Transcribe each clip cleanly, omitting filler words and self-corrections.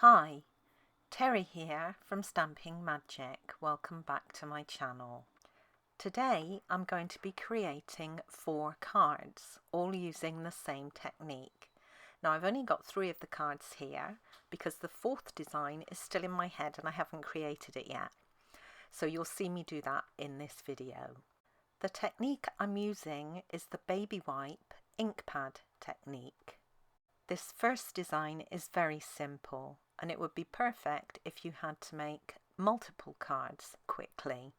Hi, Teri here from Stamping Magic. Welcome back to my channel. Today I'm going to be creating 4 cards, all using the same technique. Now I've only got 3 of the cards here because the 4th design is still in my head and I haven't created it yet. So you'll see me do that in this video. The technique I'm using is the baby wipe ink pad technique. This first design is very simple and it would be perfect if you had to make multiple cards quickly.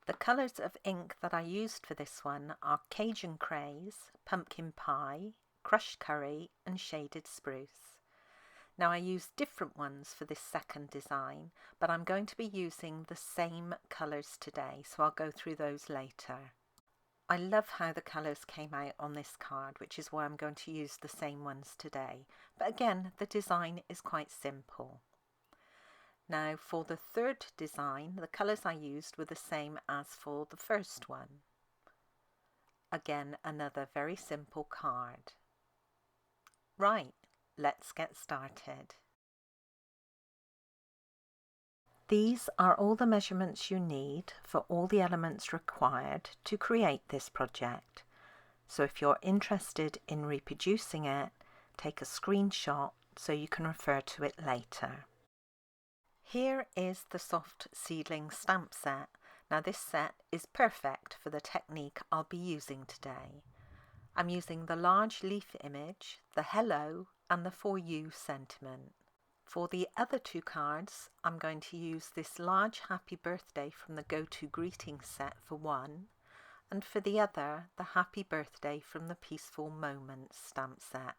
The colours of ink that I used for this one are Cajun Craze, Pumpkin Pie, Crushed Curry and Shaded Spruce. Now I used different ones for this second design, but I'm going to be using the same colours today, so I'll go through those later. I love how the colours came out on this card, which is why I'm going to use the same ones today. But again, the design is quite simple. Now for the third design, the colours I used were the same as for the first one. Again, another very simple card. Right, let's get started. These are all the measurements you need for all the elements required to create this project. So if you're interested in reproducing it, take a screenshot so you can refer to it later. Here is the Soft Seedlings stamp set. Now this set is perfect for the technique I'll be using today. I'm using the large leaf image, the hello and the for you sentiment. For the other 2 cards, I'm going to use this large happy birthday from the Go-To Greetings set for one, and for the other, the happy birthday from the Peaceful Moments stamp set.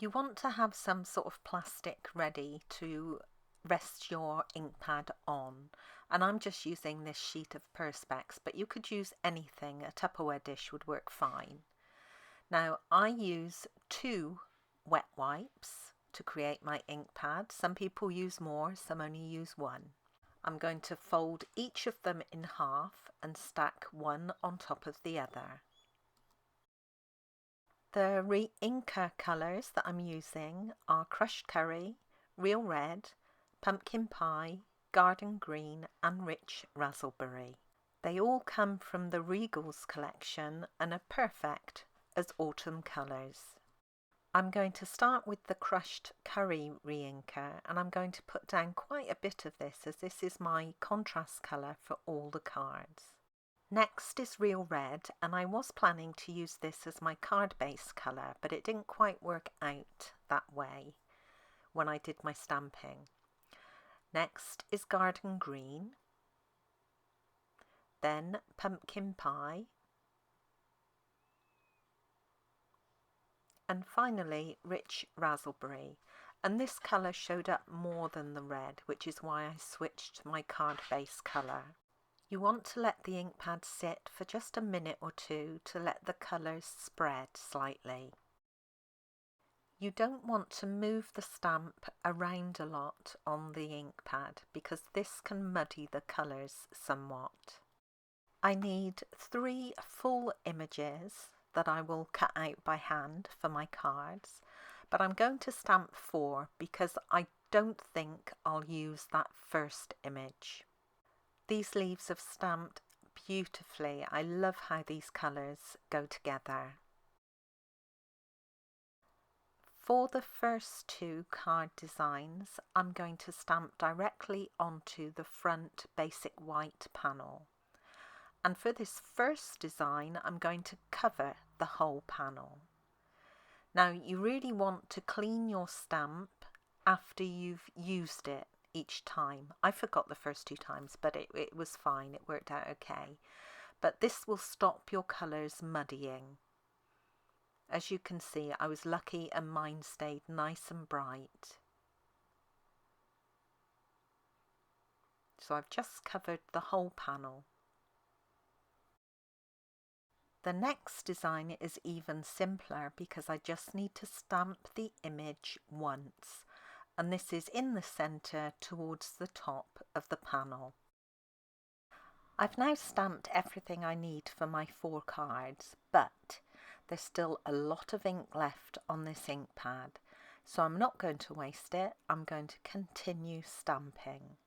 You want to have some sort of plastic ready to rest your ink pad on, and I'm just using this sheet of Perspex, but you could use anything. A Tupperware dish would work fine. Now I use 2 wet wipes to create my ink pad. Some people use more, some only use 1. I'm going to fold each of them in half and stack one on top of the other. The re-inker colours that I'm using are Crushed Curry, Real Red, Pumpkin Pie, Garden Green and Rich Raspberry. They all come from the Regals collection and are perfect as autumn colours. I'm going to start with the Crushed Curry re-inker and I'm going to put down quite a bit of this as this is my contrast colour for all the cards. Next is Real Red and I was planning to use this as my card base colour, but it didn't quite work out that way when I did my stamping. Next is Garden Green, then Pumpkin Pie, and finally Rich Raspberry, and this colour showed up more than the red, which is why I switched my card base colour. You want to let the ink pad sit for just a minute or 2 to let the colours spread slightly. You don't want to move the stamp around a lot on the ink pad because this can muddy the colours somewhat. I need 3 full images that I will cut out by hand for my cards, but I'm going to stamp 4 because I don't think I'll use that first image. These leaves have stamped beautifully. I love how these colours go together. For the first 2 card designs, I'm going to stamp directly onto the front basic white panel. And for this first design, I'm going to cover the whole panel. Now you really want to clean your stamp after you've used it each time. I forgot the first 2 times, but it was fine, it worked out okay. But this will stop your colours muddying. As you can see, I was lucky and mine stayed nice and bright. So I've just covered the whole panel. The next design is even simpler because I just need to stamp the image once, and this is in the centre towards the top of the panel. I've now stamped everything I need for my 4 cards, but there's still a lot of ink left on this ink pad, So I'm not going to waste it, I'm going to continue stamping.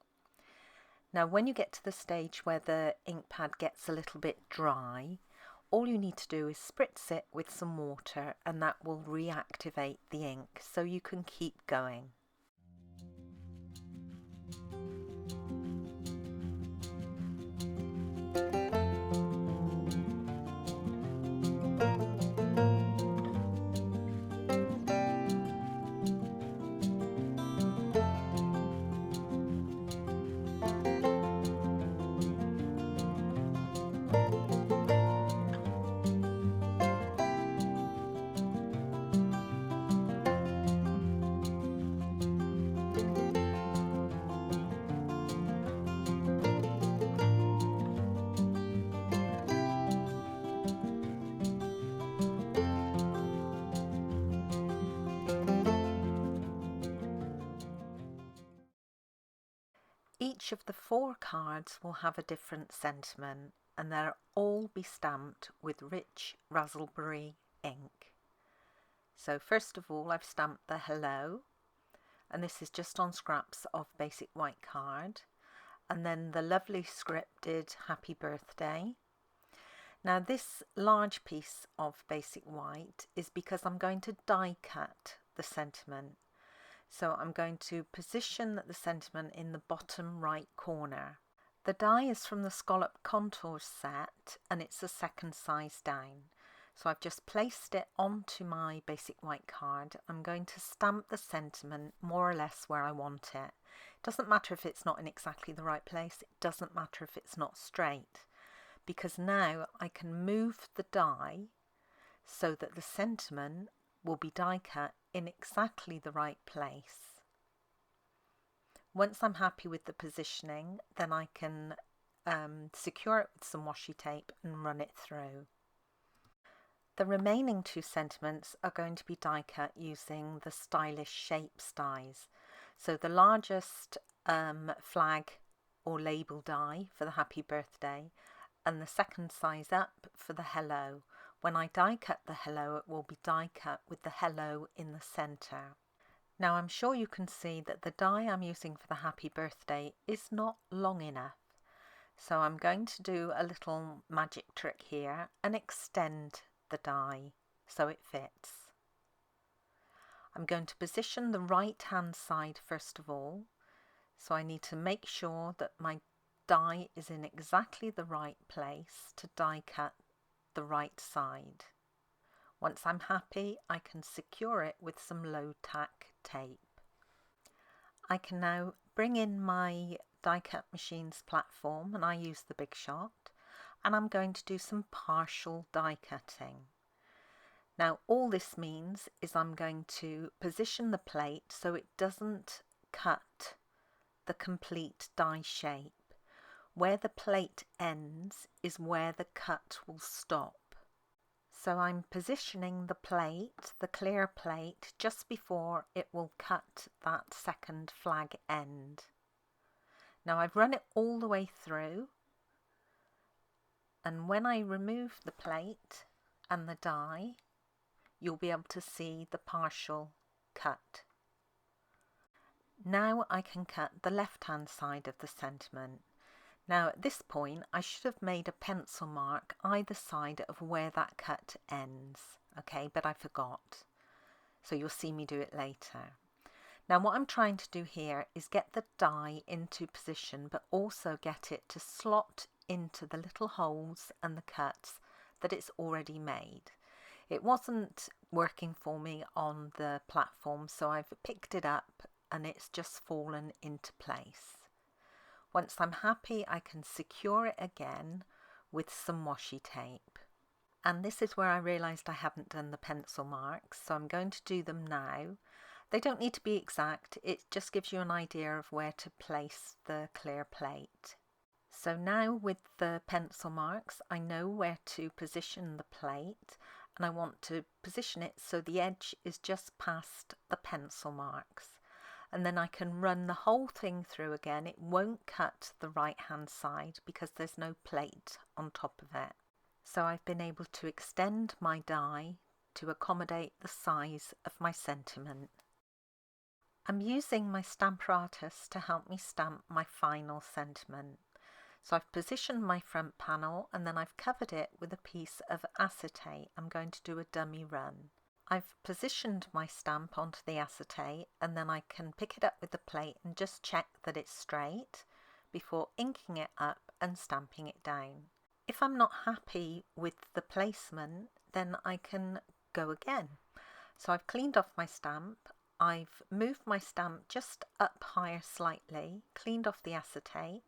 Now when you get to the stage where the ink pad gets a little bit dry, all you need to do is spritz it with some water and that will reactivate the ink so you can keep going. Each of the 4 cards will have a different sentiment and they'll all be stamped with rich raspberry ink. So first of all I've stamped the hello, and this is just on scraps of basic white card, and then the lovely scripted happy birthday. Now this large piece of basic white is because I'm going to die cut the sentiment. So I'm going to position the sentiment in the bottom right corner. The die is from the Scallop Contours set and it's a second size down. So I've just placed it onto my basic white card. I'm going to stamp the sentiment more or less where I want it. It doesn't matter if it's not in exactly the right place. It doesn't matter if it's not straight, because now I can move the die so that the sentiment will be die cut in exactly the right place. Once I'm happy with the positioning, then I can secure it with some washi tape and run it through. The remaining 2 sentiments are going to be die cut using the Stylish Shapes dies. So the largest flag or label die for the happy birthday, and the second size up for the hello. When I die cut the hello, it will be die cut with the hello in the center. Now I'm sure you can see that the die I'm using for the happy birthday is not long enough. So I'm going to do a little magic trick here and extend the die so it fits. I'm going to position the right hand side first of all. So I need to make sure that my die is in exactly the right place to die cut the right side. Once I'm happy, I can secure it with some low tack tape. I can now bring in my die cut machine's platform, and I use the Big Shot, and I'm going to do some partial die cutting. Now all this means is I'm going to position the plate so it doesn't cut the complete die shape. Where the plate ends is where the cut will stop. So I'm positioning the plate, the clear plate, just before it will cut that second flag end. Now I've run it all the way through, and when I remove the plate and the die, you'll be able to see the partial cut. Now I can cut the left hand side of the sentiment. Now at this point I should have made a pencil mark either side of where that cut ends, okay, but I forgot. So you'll see me do it later. Now what I'm trying to do here is get the die into position, but also get it to slot into the little holes and the cuts that it's already made. It wasn't working for me on the platform, so I've picked it up and it's just fallen into place. Once I'm happy, I can secure it again with some washi tape. And this is where I realised I hadn't done the pencil marks, so I'm going to do them now. They don't need to be exact, it just gives you an idea of where to place the clear plate. So now with the pencil marks, I know where to position the plate, and I want to position it so the edge is just past the pencil marks. And then I can run the whole thing through again. It won't cut the right hand side because there's no plate on top of it. So I've been able to extend my die to accommodate the size of my sentiment. I'm using my stamper artist to help me stamp my final sentiment. So I've positioned my front panel and then I've covered it with a piece of acetate. I'm going to do a dummy run. I've positioned my stamp onto the acetate and then I can pick it up with the plate and just check that it's straight before inking it up and stamping it down. If I'm not happy with the placement, then I can go again. So I've cleaned off my stamp, I've moved my stamp just up higher slightly, cleaned off the acetate,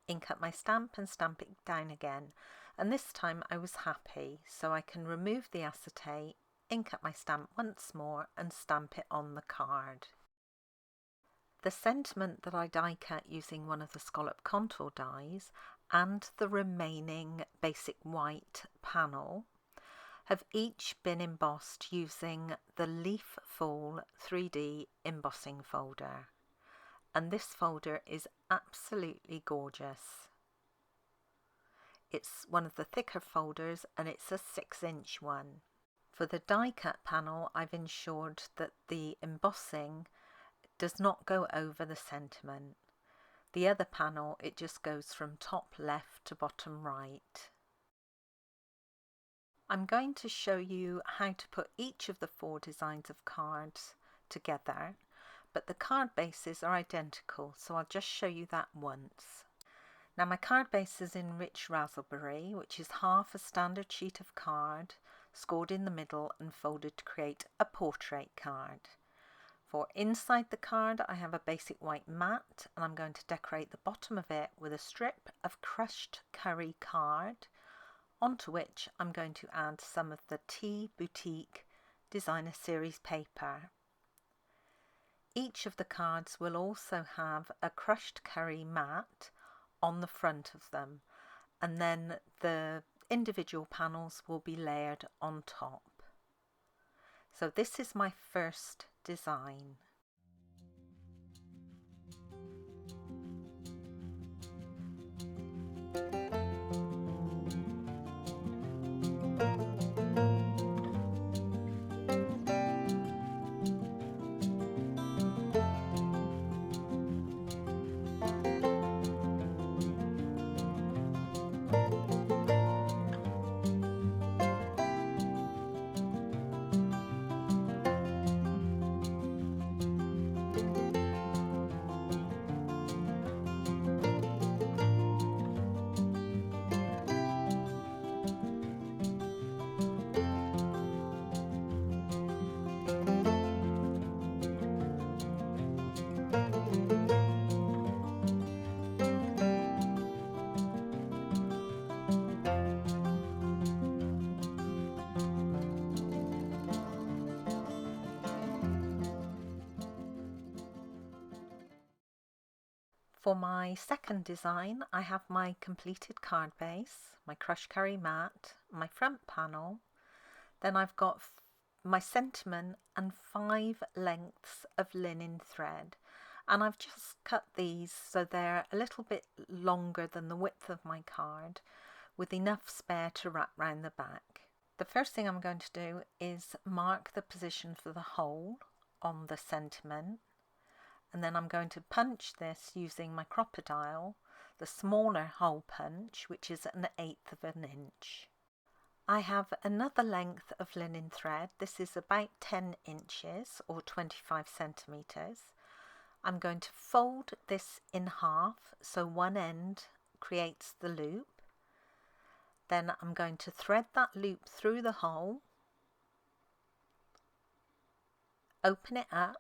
ink up my stamp and stamp it down again. And this time I was happy, so I can remove the acetate, ink up my stamp once more and stamp it on the card. The sentiment that I die cut using one of the scallop contour dies and the remaining basic white panel have each been embossed using the Leaf Fall 3D embossing folder. And this folder is absolutely gorgeous. It's one of the thicker folders and it's a 6-inch one. For the die cut panel, I've ensured that the embossing does not go over the sentiment. The other panel, it just goes from top left to bottom right. I'm going to show you how to put each of the 4 designs of cards together, but the card bases are identical, so I'll just show you that once. Now my card base is in rich raspberry, which is half a standard sheet of card, scored in the middle and folded to create a portrait card. For inside the card I have a basic white mat and I'm going to decorate the bottom of it with a strip of crushed curry card, onto which I'm going to add some of the Tea Boutique Designer Series paper. Each of the cards will also have a crushed curry mat on the front of them, and then the individual panels will be layered on top. So this is my first design. For my second design, I have my completed card base, my crushed curry mat, my front panel, then I've got my sentiment and 5 lengths of linen thread, and I've just cut these so they're a little bit longer than the width of my card, with enough spare to wrap round the back. The first thing I'm going to do is mark the position for the hole on the sentiment, and then I'm going to punch this using my crocodile, the smaller hole punch, which is 1/8 of an inch. I have another length of linen thread. This is about 10 inches or 25 centimeters. I'm going to fold this in half so one end creates the loop. Then I'm going to thread that loop through the hole, open it up,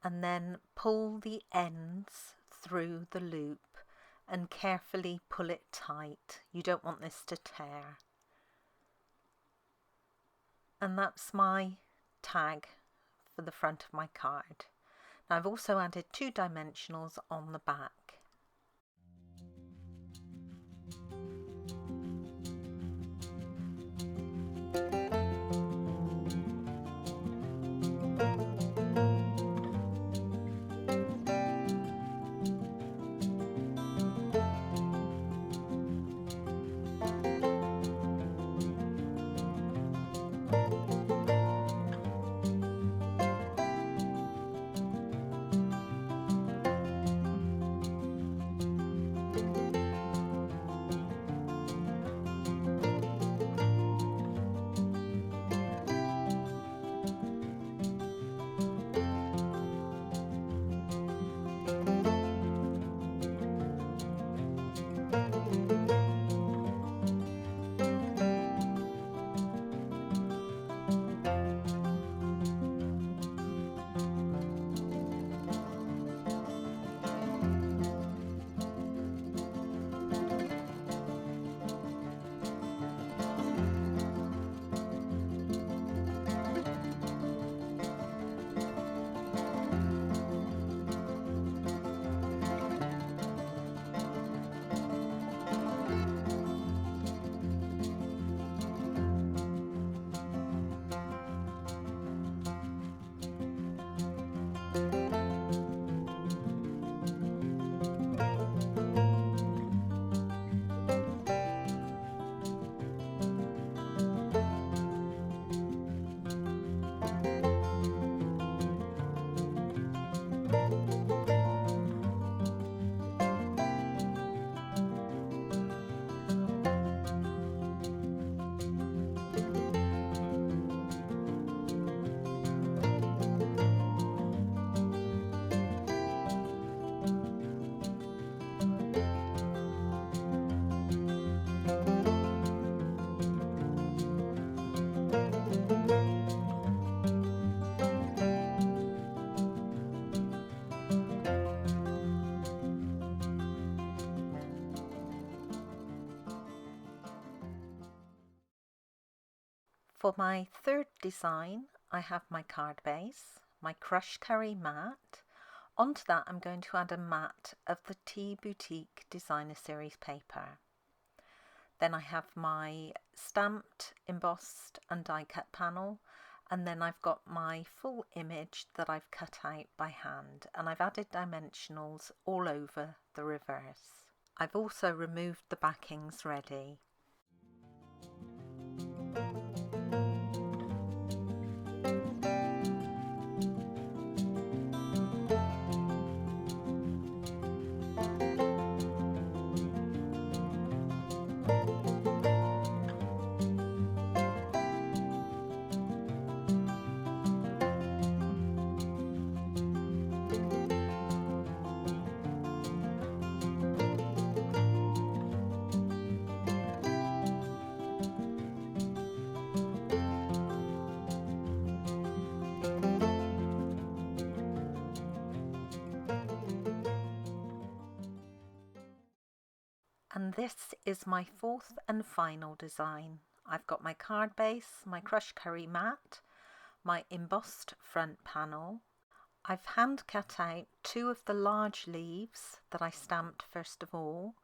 and then pull the ends through the loop and carefully pull it tight. You don't want this to tear. And that's my tag for the front of my card. Now I've also added 2 dimensionals on the back. For my third design, I have my card base, my Crush Curry mat. Onto that I'm going to add a mat of the Tea Boutique Designer Series paper. Then I have my stamped, embossed and die cut panel, and then I've got my full image that I've cut out by hand, and I've added dimensionals all over the reverse. I've also removed the backings ready. And this is my fourth and final design. I've got my card base, my Crush Curry mat, my embossed front panel. I've hand cut out two of the large leaves that I stamped first of all,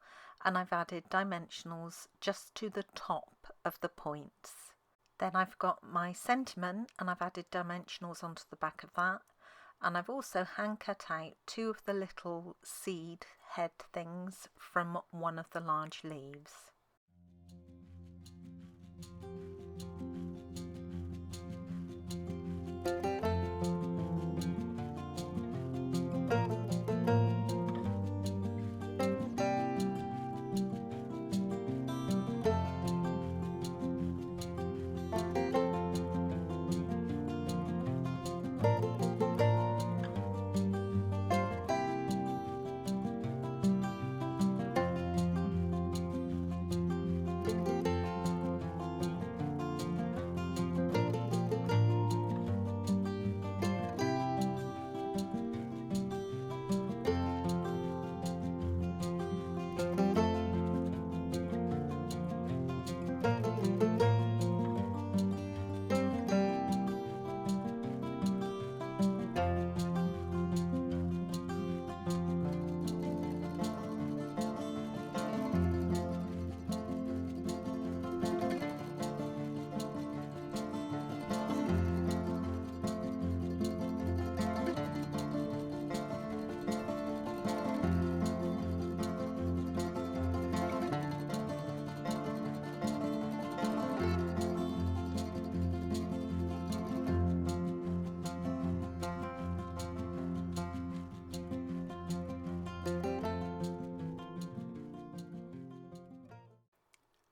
and I've added dimensionals just to the top of the points. Then I've got my sentiment and I've added dimensionals onto the back of that. And I've also hand cut out two of the little seed head things from one of the large leaves.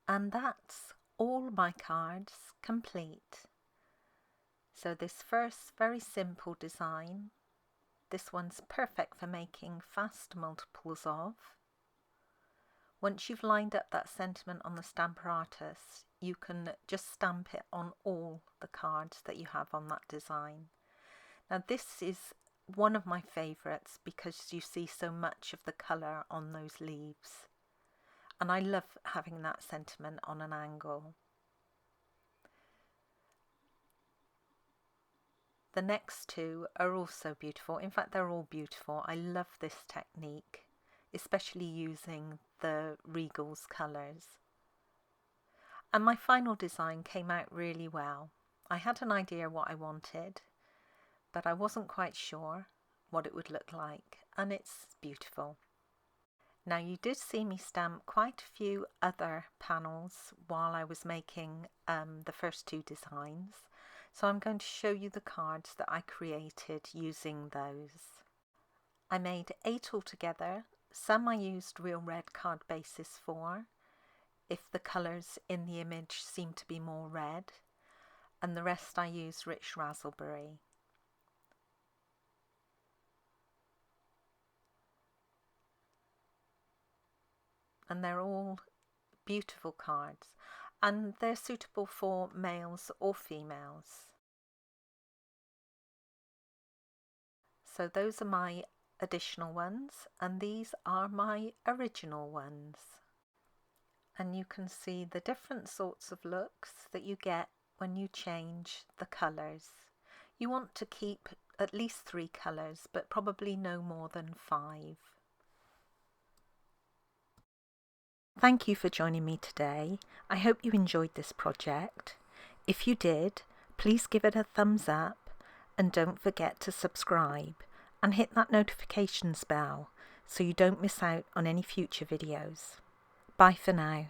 And that's all my cards complete. So this first very simple design, this one's perfect for making fast multiples of. Once you've lined up that sentiment on the Stamper Artist, you can just stamp it on all the cards that you have on that design. Now this is one of my favourites because you see so much of the colour on those leaves. And I love having that sentiment on an angle. The next two are also beautiful. In fact, they're all beautiful. I love this technique, especially using the Regal's colours. And my final design came out really well. I had an idea what I wanted, but I wasn't quite sure what it would look like, and it's beautiful. Now you did see me stamp quite a few other panels while I was making the first two designs, so I'm going to show you the cards that I created using those. I made 8 altogether. Some I used real red card bases for, if the colours in the image seem to be more red, and the rest I used rich raspberry. And they're all beautiful cards, and they're suitable for males or females. So those are my additional ones, and these are my original ones. And you can see the different sorts of looks that you get when you change the colours. You want to keep at least 3 colours, but probably no more than 5. Thank you for joining me today. I hope you enjoyed this project. If you did, please give it a thumbs up and don't forget to subscribe and hit that notifications bell so you don't miss out on any future videos. Bye for now.